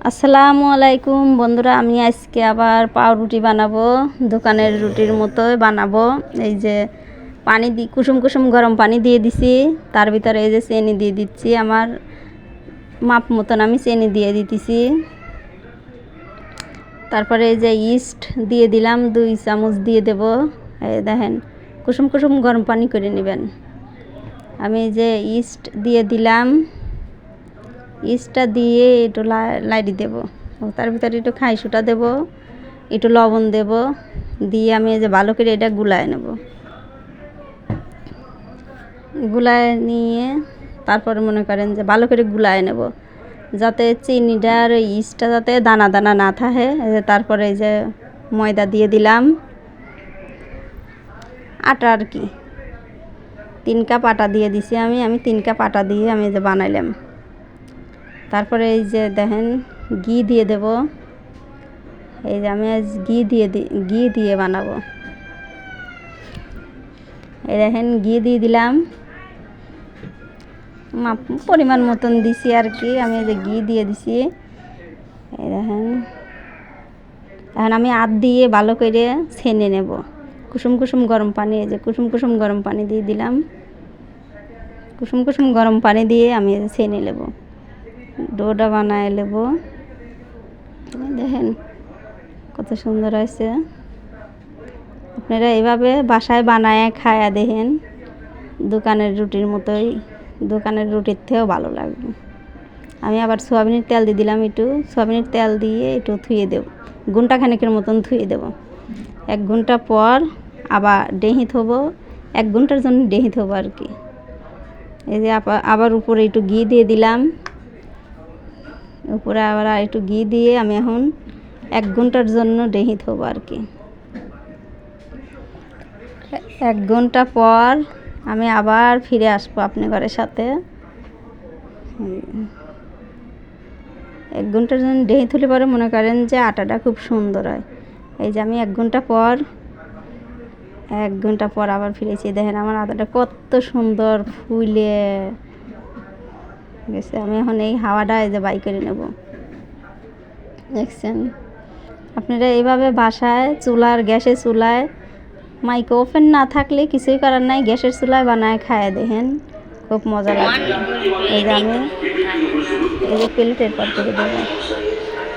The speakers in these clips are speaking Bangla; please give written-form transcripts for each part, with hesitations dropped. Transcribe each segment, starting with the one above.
আসসালামু আলাইকুম বন্ধুরা, আমি আজকে আবার পাউরুটি বানাবো। দোকানের রুটির মতোই বানাবো। এই যে পানি দি কুসুম কুসুম গরম পানি দিয়ে দিছি, তার ভিতরে এই যে চিনি দিয়ে দিচ্ছি। আমার মাপ মতন আমি চিনি দিয়ে দিতেছি। তারপরে এই যে ইস্ট দিয়ে দিলাম, 2 চামচ দিয়ে দেব। এই দেখেন কুসুম কুসুম গরম পানি করে নেবেন। আমি এই যে ইস্ট দিয়ে দিলাম, ইস্টটা দিয়ে একটু লাইড়ি দেব। তার ভিতরে একটু খাইশুঁটা দেব, একটু লবণ দেব, দিয়ে আমি এই যে ভালো করে এটা গুলায় নেব। গুলায় নিয়ে তারপরে মনে করেন যে ভালো করে গুলায় নেব, যাতে চিনিটা আর ইস্টটা যাতে দানা দানা না থাকে। তারপরে এই যে ময়দা দিয়ে দিলাম, আটা আর কি 3 কাপ আটা দিয়ে দিছি। আমি 3 কাপ আটা দিয়ে আমি এই যে বানাইলাম। তারপরে এই যে দেখেন ঘি দিয়ে দেব। এই যে আমি আজ ঘি দিয়ে বানাবো। এই দেখেন ঘি দিয়ে দিলাম, পরিমাণ মতন দিছি আর কি। আমি এই যে ঘি দিয়ে দিছি। এই দেখেন এখন আমি হাত দিয়ে ভালো করে ছেনে নেব। কুসুম কুসুম গরম পানি, এই যে কুসুম কুসুম গরম পানি দিয়ে দিলাম। কুসুম কুসুম গরম পানি দিয়ে আমি ছেনে নেব, ডোটা বানায় নেব। দেখেন কত সুন্দর হয়েছে। আপনারা এইভাবে বাসায় বানায় খায়া দেখেন, দোকানের রুটির মতোই, দোকানের রুটির থেকেও ভালো লাগবে। আমি আবার সয়াবিনের তেল দিয়ে দিলাম, একটু সয়াবিনের তেল দিয়ে একটু ধুয়ে দেব, ঘন্টাখানেকের মতন ধুয়ে দেব। 1 ঘন্টা পর আবার ডেহি থবো, 1 ঘন্টার জন্য ডেহি থবো আর কি। এই যে আবার উপরে একটু ঘি দিয়ে দিলাম, উপরে আবার একটু ঘি দিয়ে আমি এখন 1 ঘন্টার জন্য ডেহি থবো আর কি। 1 ঘন্টা পর আমি আবার ফিরে আসবো আপনার ঘরের সাথে। 1 ঘন্টার জন্য ডেহি তুলে পরে মনে করেন যে আটাটা খুব সুন্দর হয়। এই যে আমি 1 ঘন্টা পর আবার ফিরেছি। দেখেন আমার আটাটা কত সুন্দর ফুলে গেছে। আমি এখন এই হাওয়াটা এই যে বাই করে নেব। দেখছেন, আপনারা এইভাবে বাসায় গ্যাসের চুলায়, মাইক্রো ওভেন না থাকলে কিছুই করার নাই, গ্যাসের চুলায় বানায় খায় দেখেন, খুব মজা লাগে। এই যে আমি এই যে প্লেটের পর করে দেবো।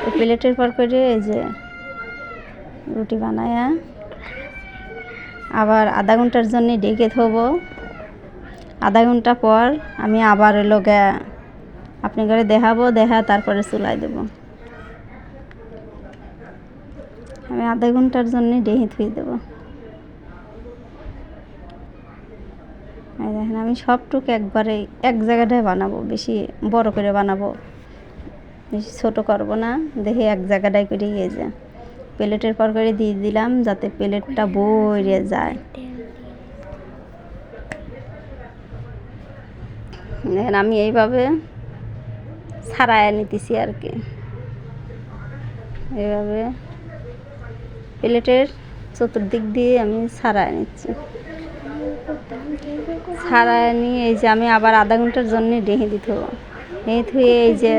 এই প্লেটের পর করে এই যে রুটি বানায় আবার আধা ঘন্টার জন্য ঢেকে থবো। আধা ঘন্টা পর আমি আবার এলো আপনার ঘরে দেখাবো, তারপরে চুলায় দেবো। আমি আধা ঘন্টার জন্য ঢেকে থুয়ে দেবো। দেখেন আমি সবটুকু একবারে এক জায়গাটায় বানাবো, বেশি বড় করে বানাবো, বেশি ছোট করব না। দেখে এক জায়গাটায় করে যায়, প্লেটের পর করে দিয়ে দিলাম যাতে প্লেটটা ভরে যায়। দেখেন আমি এইভাবে ছাড়ায় নিতেছি আর কি। এইভাবে প্লেটের চতুর্দিক দিয়ে আমি ছাড়ায় নিচ্ছি। ছাড়ায় নিয়ে এই যে আমি আবার আধা ঘন্টার জন্য ডেহে দিতে হবে। ডেহে ধুয়ে এই যে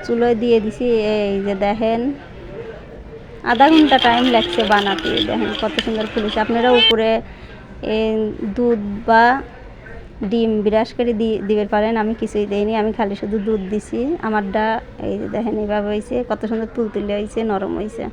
চুলোয় দিয়ে দিছি। এই যে দেখেন আধা ঘন্টা টাইম লাগছে বানাতে। দেখেন কত সুন্দর ফুলেছে। আপনারা উপরে দুধ বা ডিম বিরাস করে দিতে পারেন। আমি কিছুই দেইনি, আমি খালি শুধু দুধ দিছি। আমারটা এই যে দেখেন এইভাবে হয়েছে, কত সুন্দর তুলতুলে হয়েছে, নরম হয়েছে।